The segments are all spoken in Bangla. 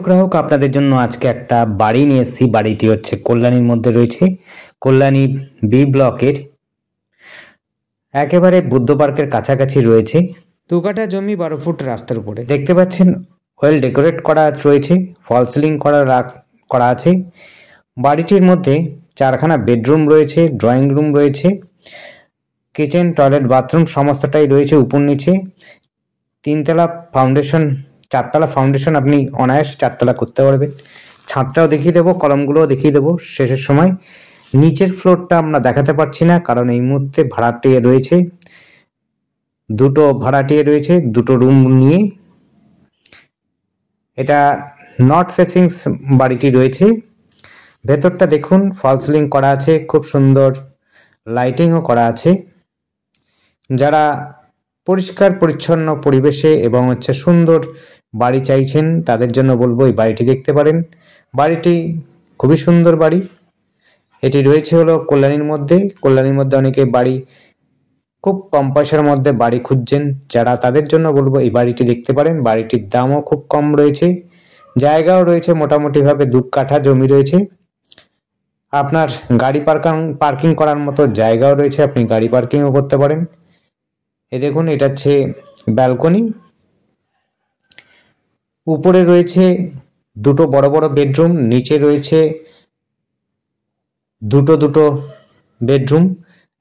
গ্রাহক আপনাদের জন্য আজকে একটা বাড়ি নিয়ে এসেছি। বাড়িটি হচ্ছে কল্যাণীর মধ্যে রয়েছে, কল্যাণী বি ব্লকের একেবারে বুদ্ধ পার্কের কাছাকাছি রয়েছে। 2 কাঠা জমি 12 ফুট রাস্তার উপরে দেখতে পাচ্ছেন। ওয়েল ডেকোরেট করা রয়েছে, ফল সিলিং করা আছে। বাড়িটির মধ্যে 4খানা বেডরুম রয়েছে, ড্রয়িং রুম রয়েছে, কিচেন, টয়লেট, বাথরুম সমস্তটাই রয়েছে উপর নিচে। 3তলা ফাউন্ডেশন, 4তলা ফাউন্ডেশন আপনি অনায়াসে 4তলা করতে পারবেন। ছাদটাও দেখিয়ে দেবো, কলমগুলোও দেখিয়ে দেবো শেষের সময়। নিচের ফ্লোরটা আমরা দেখাতে পারছি না, কারণ এই মুহূর্তে ভাড়াটিয়া রয়েছে, 2টো ভাড়াটিয়া রয়েছে 2টো রুম নিয়ে। এটা নর্থ ফেসিং বাড়িটি রয়েছে। ভেতরটা দেখুন, ফল সিলিং করা আছে, খুব সুন্দর লাইটিংও করা আছে। যারা পরিষ্কার পরিচ্ছন্ন পরিবেশে এবং সুন্দর বাড়ি চাইছেন তাদের জন্য বলবো এই বাড়িটি দেখতে পারেন। বাড়িটি খুবই সুন্দর বাড়ি। এটি রয়েছে হলো কল্যাণীর মধ্যে অনেকে বাড়ি খুব কম পয়সার মধ্যে বাড়ি খুঁজছেন, যারা তাদের জন্য বলবো এই বাড়িটি দেখতে পারেন। বাড়িটির দামও খুব কম রয়েছে, জায়গাও রয়েছে, মোটামুটিভাবে 2 কাঠা জমি রয়েছে। আপনার গাড়ি পার্কিং করার মতো জায়গাও রয়েছে, আপনি গাড়ি পার্কিংও করতে পারেন। দেখুন, এটা হচ্ছে ব্যালকনি। উপরে রয়েছে 2টো বড় বড় বেডরুম, নিচে রয়েছে দুটো বেডরুম,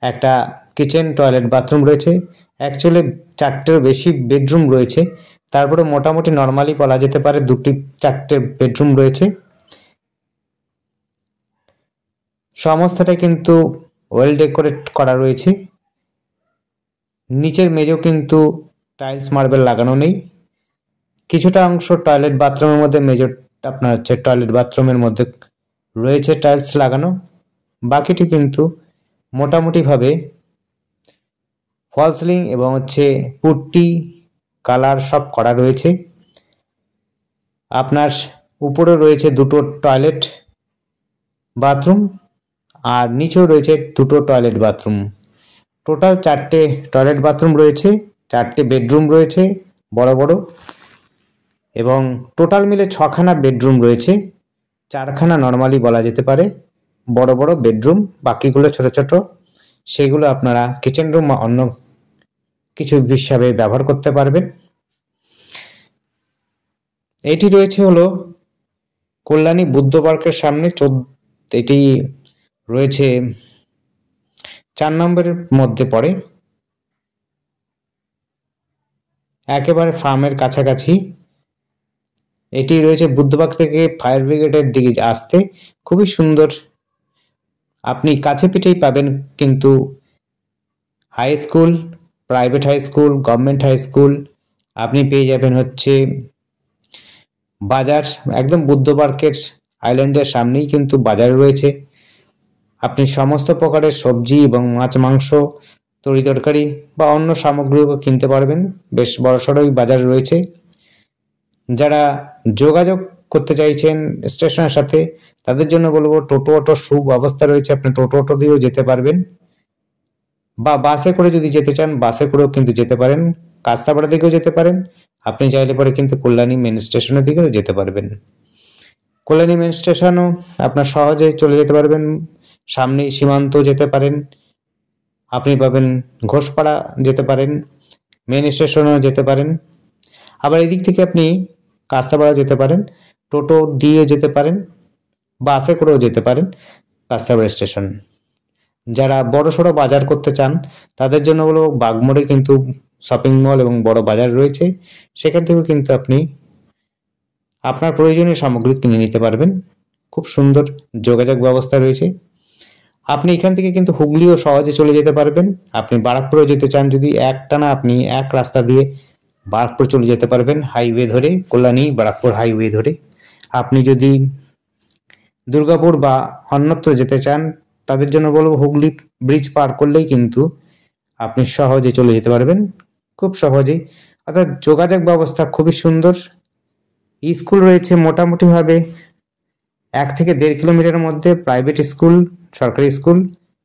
একটা কিচেন, টয়লেট, বাথরুম রয়েছে। অ্যাকচুয়ালি 4টের বেশি বেডরুম রয়েছে, তারপরে মোটামুটি নর্মালি বলা যেতে পারে 4টে বেডরুম রয়েছে। সমস্তটাই কিন্তু ওয়েল ডেকোরেট করা রয়েছে। নিচের মেঝেও কিন্তু টাইলস মার্বেল লাগানো নেই। কিছুটা অংশ টয়লেট বাথরুমের মধ্যে, মেজরটা আপনার টয়লেট বাথরুমের মধ্যে রয়েছে টাইলস লাগানো। বাকিটি কিন্তু মোটামুটিভাবে ফল সিলিং এবং পুট্টি কালার সব করা রয়েছে। আপনার উপরে রয়েছে 2টো টয়লেট বাথরুম, আর নিচেও রয়েছে 2টো টয়লেট বাথরুম। টোটাল 4টে টয়লেট বাথরুম রয়েছে, 4টে বেডরুম রয়েছে বড় বড়, এবং টোটাল মিলে 6খানা বেডরুম রয়েছে। 4খানা নর্মালি বলা যেতে পারে বড় বড় বেডরুম, বাকিগুলো ছোট ছোট। সেগুলো আপনারা কিচেন রুম বা অন্য কিছু হিসাবে ব্যবহার করতে পারবেন। এটি রয়েছে হলো কল্যাণী বুদ্ধ পার্কের সামনে। এটি রয়েছে 4 নম্বরের মধ্যে পড়ে, একেবারে ফার্মের কাছাকাছি। এটি রয়েছে বুদ্ধবাগ থেকে ফায়ার ব্রিগেডের দিকে আসতে খুবই সুন্দর। আপনি কাছে পিঠেই পাবেন কিন্তু high school, private high school, government high school. আপনি পেয়ে যাবেন বাজার, একদম বুদ্ধ পার্কের আইল্যান্ডের সামনেই কিন্তু বাজার রয়েছে। আপনি সমস্ত প্রকারের সবজি এবং মাছ, মাংস, তরি তরকারি বা অন্য সামগ্রীও কিনতে পারবেন। বেশ বড়সড়ই বাজার রয়েছে। যারা যোগাযোগ করতে চাইছেন স্টেশনের সাথে তাদের জন্য বলবো টোটো অটোর সুব্যবস্থা রয়েছে, আপনি টোটো অটো দিয়েও যেতে পারবেন, বা বাসে করে যদি যেতে চান বাসে করেও কিন্তু যেতে পারেন। কাস্তাপাড়া দিকেও যেতে পারেন, আপনি চাইলে পরে কিন্তু কল্যাণী মেন স্টেশনের দিকেও যেতে পারবেন। কল্যাণী মেন স্টেশনও আপনার সহজে চলে যেতে পারবেন, সামনেই সীমান্ত যেতে পারেন, আপনি পাবেন ঘোষপাড়া যেতে পারেন, মেন স্টেশনেও যেতে পারেন। আবার এদিক থেকে আপনি কাস্তাপাড়া যেতে পারেন, টোটো দিয়ে যেতে পারেন, বাসে করেও যেতে পারেন কাস্তাপাড়া স্টেশন। যারা বড়সড় বাজার করতে চান তাদের জন্য বলবো বাগমোড়ে কিন্তু শপিং মল এবং বড় বাজার রয়েছে, সেখান থেকেও কিন্তু আপনি আপনার প্রয়োজনীয় সামগ্রী কিনে নিতে পারবেন। খুব সুন্দর যোগাযোগ ব্যবস্থা রয়েছে। আপনি এখান থেকে কিন্তু হুগলিও সহজে চলে যেতে পারবেন। আপনি বারাকপুরেও যেতে চান যদি, একটানা আপনি এক রাস্তা দিয়ে বারাকপুর চলে যেতে পারবেন হাইওয়ে ধরে, কল্যাণী বারাকপুর হাইওয়ে ধরে। আপনি যদি দুর্গাপুর বা অন্যত্র যেতে চান তাদের জন্য বলবো হুগলি ব্রিজ পার করলেই কিন্তু আপনি সহজে চলে যেতে পারবেন, খুব সহজেই। অর্থাৎ যোগাযোগ ব্যবস্থা খুবই সুন্দর। স্কুল রয়েছে মোটামুটিভাবে 1 থেকে 1.5 কিলোমিটারের মধ্যে, প্রাইভেট স্কুল, সরকারি স্কুল,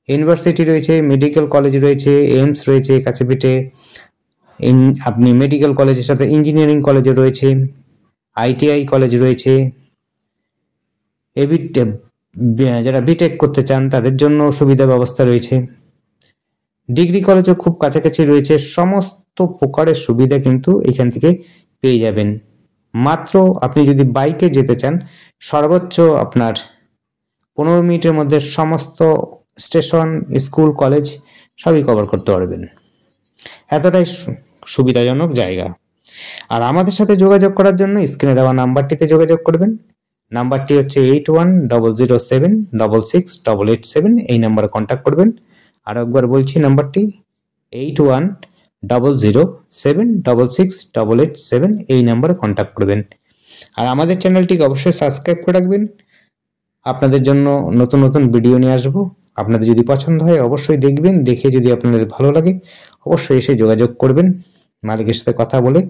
ইউনিভার্সিটি রয়েছে, মেডিকেল কলেজ রয়েছে, এইমস রয়েছে কাছে পিঠে। আপনি মেডিকেল কলেজের সাথে ইঞ্জিনিয়ারিং কলেজও রয়েছে, ITI কলেজ রয়েছে। যারা বিটেক করতে চান তাদের জন্য সুবিধা ব্যবস্থা রয়েছে। ডিগ্রি কলেজও খুব কাছাকাছি রয়েছে। সমস্ত প্রকারের সুবিধা কিন্তু এখান থেকে পেয়ে যাবেন। মাত্র আপনি যদি বাইকে যেতে চান সর্বোচ্চ আপনার 15 মিনিটের মধ্যে সমস্ত স্টেশন, স্কুল, কলেজ সবই কভার করতে পারবেন। এতটাই সুবিধাজনক জায়গা। আর আমাদের সাথে যোগাযোগ করার জন্য স্ক্রিনে দেওয়া নাম্বারটিতে যোগাযোগ করবেন। নাম্বারটি হচ্ছে 8100766887। এই নাম্বারে কন্ট্যাক্ট করবেন। আর একবার বলছি নাম্বারটি 8100766887। এই নাম্বারে কন্ট্যাক্ট করবেন। আর আমাদের চ্যানেলটিকে অবশ্যই সাবস্ক্রাইব করে রাখবেন। আপনাদের জন্য নতুন নতুন ভিডিও নিয়ে আসবো। আপনাদের যদি পছন্দ হয় অবশ্যই দেখবেন। দেখে যদি আপনাদের ভালো লাগে অবশ্যই এসে যোগাযোগ করবেন মালিকের সাথে কথা বলে।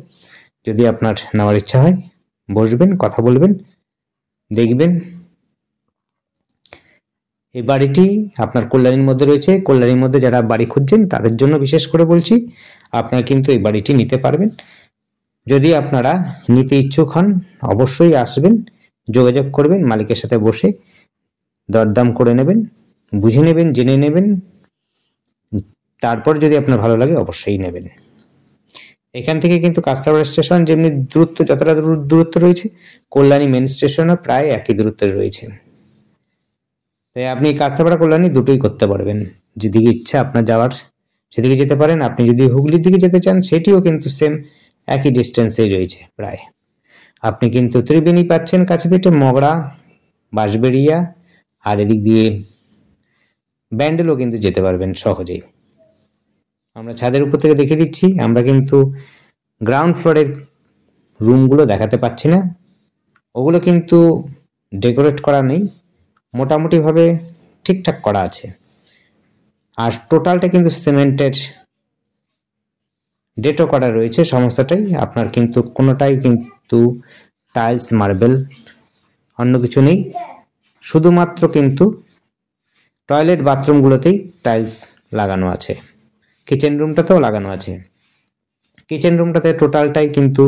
যদি আপনার নেওয়ার ইচ্ছা হয় বসবেন, কথা বলবেন, দেখবেন। এই বাড়িটি আপনার কল্যাণীর মধ্যে রয়েছে। কল্যাণীর মধ্যে যারা বাড়ি খুঁজছেন তাদের জন্য বিশেষ করে বলছি, আপনারা কিন্তু এই বাড়িটি নিতে পারবেন। যদি আপনারা নিতে ইচ্ছুক হন অবশ্যই আসবেন, যোগাযোগ করবেন, মালিকের সাথে বসে দরদাম করে নেবেন, বুঝে নেবেন, জেনে নেবেন। তারপর যদি আপনার ভালো লাগে অবশ্যই নেবেন। এখান থেকে কিন্তু কাঁচরাপাড়া স্টেশন যেমনি দূরত্ব, যতটা দূরত্ব রয়েছে কল্যাণী মেন স্টেশনও প্রায় একই দূরত্বে রয়েছে। তাই আপনি কাঁচরাপাড়া কল্যাণী দুটোই করতে পারবেন। যেদিকে ইচ্ছা আপনার যাওয়ার সেদিকে যেতে পারেন। আপনি যদি হুগলির দিকে যেতে চান সেটিও কিন্তু সেম একই ডিস্টেন্সেই রয়েছে প্রায়। আপনি কিন্তু ত্রিবেণী পাচ্ছেন কাছে পিঠে, মগরা, বাঁশবেড়িয়া, আর এদিক দিয়ে ব্যান্ডেলও কিন্তু যেতে পারবেন সহজেই। আমরা ছাদের উপর থেকে দেখে দিচ্ছি। আমরা কিন্তু গ্রাউন্ড ফ্লোরের রুমগুলো দেখাতে পাচ্ছি না, ওগুলো কিন্তু ডেকোরেট করা নেই, মোটামুটিভাবে ঠিকঠাক করা আছে। আর টোটালটা কিন্তু সিমেন্টের ডেটো করা রয়েছে সমস্তটাই। আপনার কিন্তু কোনোটাই কিন্তু টাইলস, মার্বেল, অন্য কিছু নেই। শুধুমাত্র কিন্তু টয়লেট, বাথরুমগুলোতেই টাইলস লাগানো আছে। কিচেন রুমটাতেও লাগানো আছে। কিচেন রুমটাতে টোটালটাই কিন্তু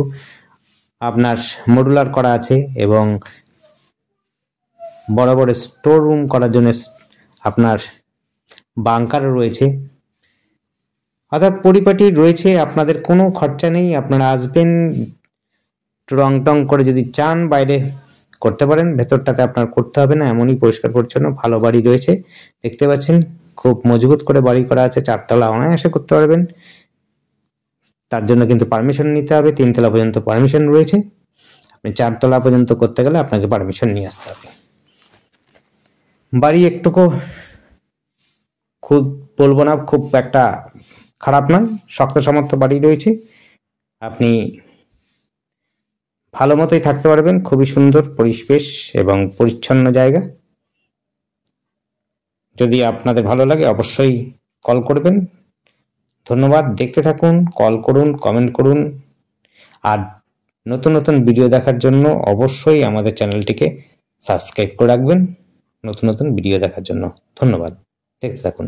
আপনার মডুলার করা আছে এবং বড় বড় স্টোর রুম করার জন্য আপনার বাংকারও রয়েছে। অর্থাৎ পরিপাটি রয়েছে, আপনাদের কোনো খরচা নেই। আপনারা আসবেন, রং টং করে যদি চান বাইরে করতে পারেন, ভেতরটাতে আপনার করতে হবে না, এমনই পরিষ্কার পরিচ্ছন্ন ভালো বাড়ি রয়েছে। দেখতে পাচ্ছেন খুব মজবুত করে বাড়ি করা আছে। 4 তলা অনায়াসে করতে পারবেন। তার জন্য কিন্তু পারমিশন নিতে হবে। 3 তলা পর্যন্ত পারমিশন রয়েছে। আপনি 4 তলা পর্যন্ত করতে গেলে আপনাকে পারমিশন নিয়ে আসতে হবে। বাড়ি একটুকু খুব বলবো না, খুব একটা খারাপ নয়, শক্ত সামর্থ্য বাড়ি রয়েছে। আপনি ভালো মতোই থাকতে পারবেন। খুবই সুন্দর পরিবেশ এবং পরিচ্ছন্ন জায়গা। যদি আপনাদের ভালো লাগে অবশ্যই কল করবেন। ধন্যবাদ। দেখতে থাকুন, কল করুন, কমেন্ট করুন। আর নতুন নতুন ভিডিও দেখার জন্য অবশ্যই আমাদের চ্যানেলটিকে সাবস্ক্রাইব করে রাখবেন নতুন নতুন ভিডিও দেখার জন্য। ধন্যবাদ। দেখতে থাকুন।